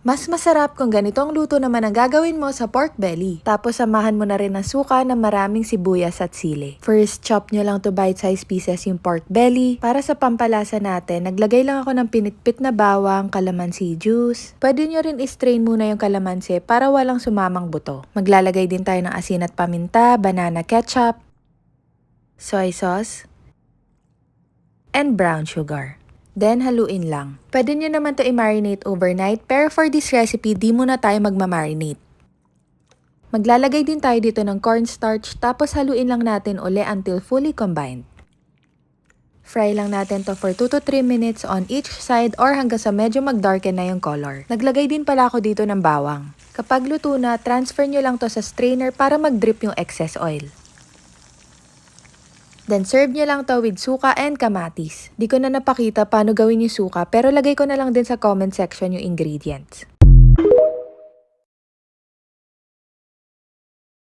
Mas masarap kung ganitong luto naman ang gagawin mo sa pork belly. Tapos samahan mo na rin ng suka na maraming sibuyas at sili. First, chop nyo lang to bite-sized pieces yung pork belly. Para sa pampalasa natin, naglagay lang ako ng pinitpit na bawang, calamansi juice. Pwede nyo rin i-strain muna yung calamansi para walang sumamang buto. Maglalagay din tayo ng asin at paminta, banana ketchup, soy sauce, and brown sugar. Then, haluin lang. Pwede nyo naman to i-marinate overnight, pero for this recipe, di muna tayo magmamarinate. Maglalagay din tayo dito ng cornstarch, tapos haluin lang natin uli until fully combined. Fry lang natin to for 2 to 3 minutes on each side or hanggang sa medyo mag-darken na yung color. Naglagay din pala ako dito ng bawang. Kapag luto na, transfer nyo lang to sa strainer para mag-drip yung excess oil. Then serve nyo lang to with suka and kamatis. Di ko na napakita paano gawin yung suka pero lagay ko na lang din sa comment section yung ingredients.